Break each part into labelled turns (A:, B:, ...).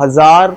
A: 1000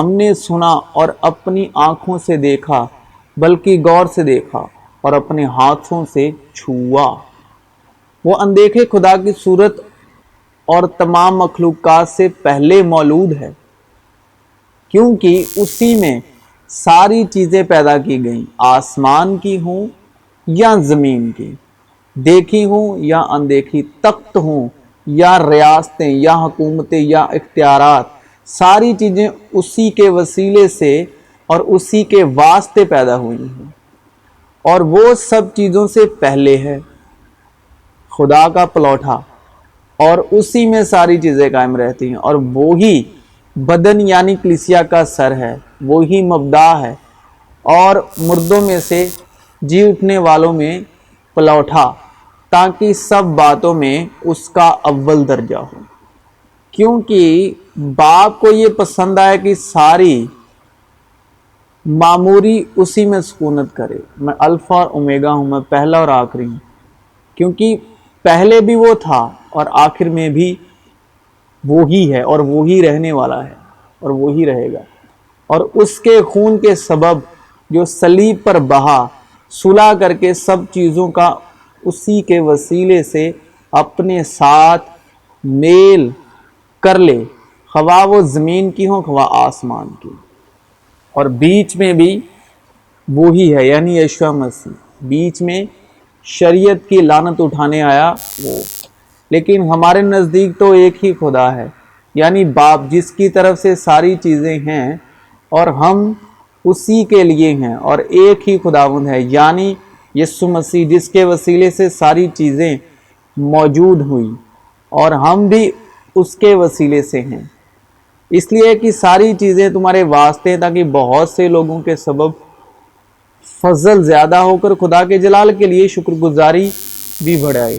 A: ہم نے سنا اور اپنی آنکھوں سے دیکھا، بلکہ غور سے دیکھا اور اپنے ہاتھوں سے چھوا۔ وہ اندیکھے خدا کی صورت اور تمام مخلوقات سے پہلے مولود ہے، کیونکہ اسی میں ساری چیزیں پیدا کی گئیں، آسمان کی ہوں یا زمین کی، دیکھی ہوں یا اندیکھی، تخت ہوں یا ریاستیں یا حکومتیں یا اختیارات، ساری چیزیں اسی کے وسیلے سے اور اسی کے واسطے پیدا ہوئی ہیں، اور وہ سب چیزوں سے پہلے ہے، خدا کا پلوٹا، اور اسی میں ساری چیزیں قائم رہتی ہیں، اور وہی بدن یعنی کلیسیا کا سر ہے، وہی مبدا ہے، اور مردوں میں سے جی اٹھنے والوں میں پلوٹا، تاکہ سب باتوں میں اس کا اول درجہ ہو، کیونکہ باپ کو یہ پسند آیا کہ ساری معموری اسی میں سکونت کرے۔ میں الفا اور اومیگا ہوں، میں پہلا اور آخری ہوں، کیونکہ پہلے بھی وہ تھا اور آخر میں بھی وہی ہے، اور وہی رہنے والا ہے اور وہی رہے گا، اور اس کے خون کے سبب جو صلیب پر بہا، صلح کر کے سب چیزوں کا اسی کے وسیلے سے اپنے ساتھ میل کر لے، خواہ وہ زمین کی ہو خواہ آسمان کی، اور بیچ میں بھی وہی ہے یعنی یشوع مسیح، بیچ میں شریعت کی لعنت اٹھانے آیا وہ۔ لیکن ہمارے نزدیک تو ایک ہی خدا ہے، یعنی باپ، جس کی طرف سے ساری چیزیں ہیں اور ہم اسی کے لیے ہیں، اور ایک ہی خداوند ہے یعنی یسوع مسیح، جس کے وسیلے سے ساری چیزیں موجود ہوئیں اور ہم بھی اس کے وسیلے سے ہیں، اس لیے کہ ساری چیزیں تمہارے واسطے ہیں، تاکہ بہت سے لوگوں کے سبب فضل زیادہ ہو کر خدا کے جلال کے لیے شکر گزاری بھی بڑھائے،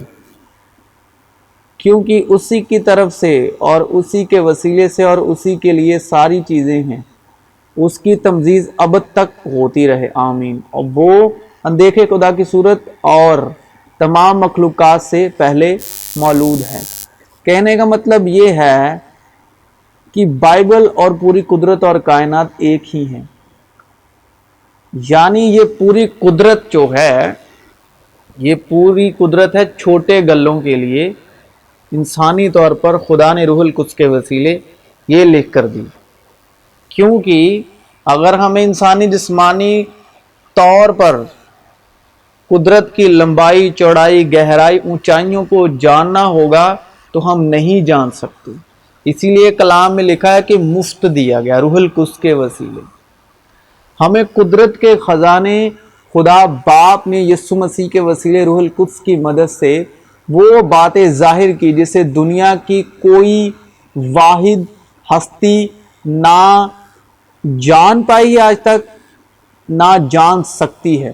A: کیونکہ اسی کی طرف سے اور اسی کے وسیلے سے اور اسی کے لیے ساری چیزیں ہیں، اس کی تمجید ابد تک ہوتی رہے، آمین۔ اور وہ اندیکھے خدا کی صورت اور تمام مخلوقات سے پہلے مولود ہے۔ کہنے کا مطلب یہ ہے کہ بائبل اور پوری قدرت اور کائنات ایک ہی ہیں، یعنی یہ پوری قدرت جو ہے، یہ پوری قدرت ہے چھوٹے گلوں کے لیے، انسانی طور پر خدا نے روح القدس کے وسیلے یہ لکھ کر دی، کیونکہ اگر ہمیں انسانی جسمانی طور پر قدرت کی لمبائی، چوڑائی، گہرائی، اونچائیوں کو جاننا ہوگا تو ہم نہیں جان سکتے، اسی لیے کلام میں لکھا ہے کہ مفت دیا گیا روح القدس کے وسیلے۔ ہمیں قدرت کے خزانے خدا باپ نے یسوع مسیح کے وسیلے روح القدس کی مدد سے وہ باتیں ظاہر کی جسے دنیا کی کوئی واحد ہستی نہ جان پائی ہے آج تک، نہ جان سکتی ہے،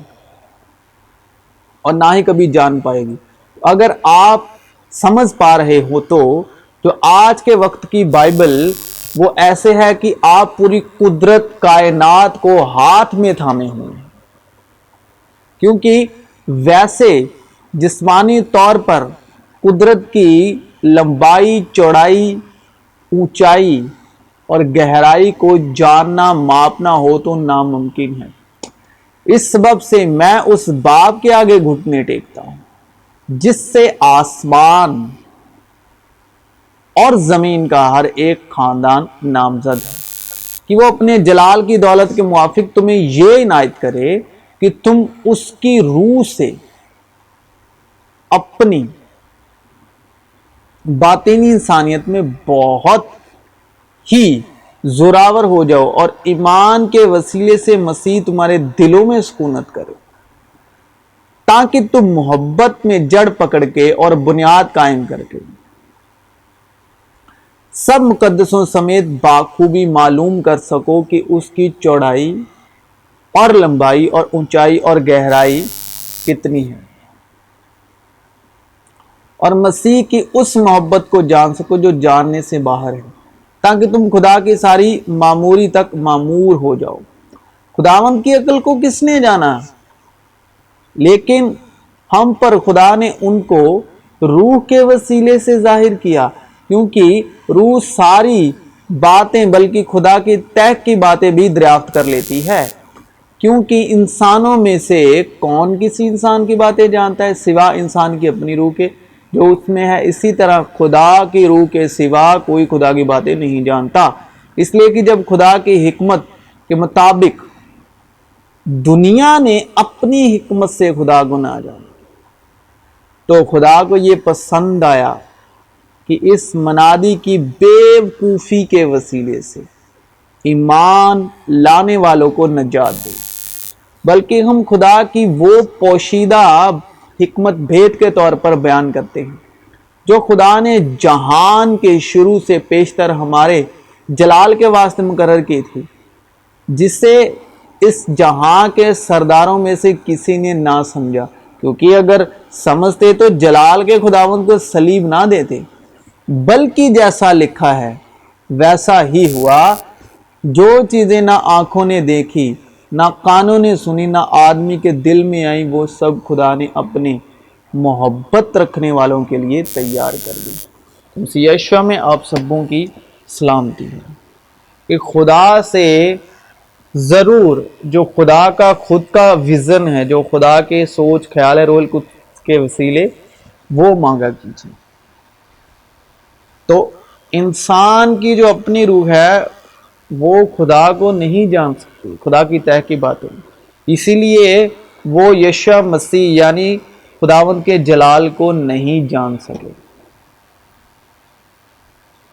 A: اور نہ ہی کبھی جان پائے گی۔ اگر آپ سمجھ پا رہے ہو تو جو آج کے وقت کی بائبل وہ ایسے ہے کہ آپ پوری قدرت کائنات کو ہاتھ میں تھامے ہوئے ہیں، کیونکہ ویسے جسمانی طور پر قدرت کی لمبائی، چوڑائی، اونچائی اور گہرائی کو جاننا، ماپنا ہو تو ناممکن ہے۔ اس سبب سے میں اس باپ کے آگے گھٹنے ٹیکتا ہوں جس سے آسمان اور زمین کا ہر ایک خاندان نامزد ہے، کہ وہ اپنے جلال کی دولت کے موافق تمہیں یہ عنایت کرے کہ تم اس کی روح سے اپنی باطنی انسانیت میں بہت ہی زوراور ہو جاؤ، اور ایمان کے وسیلے سے مسیح تمہارے دلوں میں سکونت کرے، تاکہ تم محبت میں جڑ پکڑ کے اور بنیاد قائم کر کے سب مقدسوں سمیت بخوبی معلوم کر سکو کہ اس کی چوڑائی اور لمبائی اور اونچائی اور گہرائی کتنی ہے، اور مسیح کی اس محبت کو جان سکو جو جاننے سے باہر ہے، تاکہ تم خدا کی ساری معموری تک معمور ہو جاؤ۔ خداوند کی عقل کو کس نے جانا، لیکن ہم پر خدا نے ان کو روح کے وسیلے سے ظاہر کیا، کیونکہ روح ساری باتیں بلکہ خدا کی تہ کی باتیں بھی دریافت کر لیتی ہے، کیونکہ انسانوں میں سے کون کسی انسان کی باتیں جانتا ہے سوا انسان کی اپنی روح کے جو اس میں ہے، اسی طرح خدا کی روح کے سوا کوئی خدا کی باتیں نہیں جانتا، اس لیے کہ جب خدا کی حکمت کے مطابق دنیا نے اپنی حکمت سے خدا کو نہ جانا تو خدا کو یہ پسند آیا کہ اس منادی کی بیوقوفی کے وسیلے سے ایمان لانے والوں کو نجات دے، بلکہ ہم خدا کی وہ پوشیدہ حکمت بھید کے طور پر بیان کرتے ہیں جو خدا نے جہان کے شروع سے پیشتر ہمارے جلال کے واسطے مقرر کی تھی، جسے اس جہاں کے سرداروں میں سے کسی نے نہ سمجھا، کیونکہ اگر سمجھتے تو جلال کے خداوند کو صلیب نہ دیتے، بلکہ جیسا لکھا ہے ویسا ہی ہوا، جو چیزیں نہ آنکھوں نے دیکھی نہ کانوں نے سنی نہ آدمی کے دل میں آئی، وہ سب خدا نے اپنے محبت رکھنے والوں کے لیے تیار کر دی۔ مسیح یشوع میں آپ سبوں کی سلامتی ہے کہ خدا سے ضرور جو خدا کا خود کا ویژن ہے، جو خدا کے سوچ خیال ہے روح القدس کے وسیلے، وہ مانگا کیجیے۔ تو انسان کی جو اپنی روح ہے وہ خدا کو نہیں جان سکتی، خدا کی تہ کی باتیں، اسی لیے وہ یشوع مسیح یعنی خداوند کے جلال کو نہیں جان سکے۔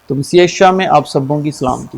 A: تو مسیح یشوع میں آپ سبوں کی سلامتی۔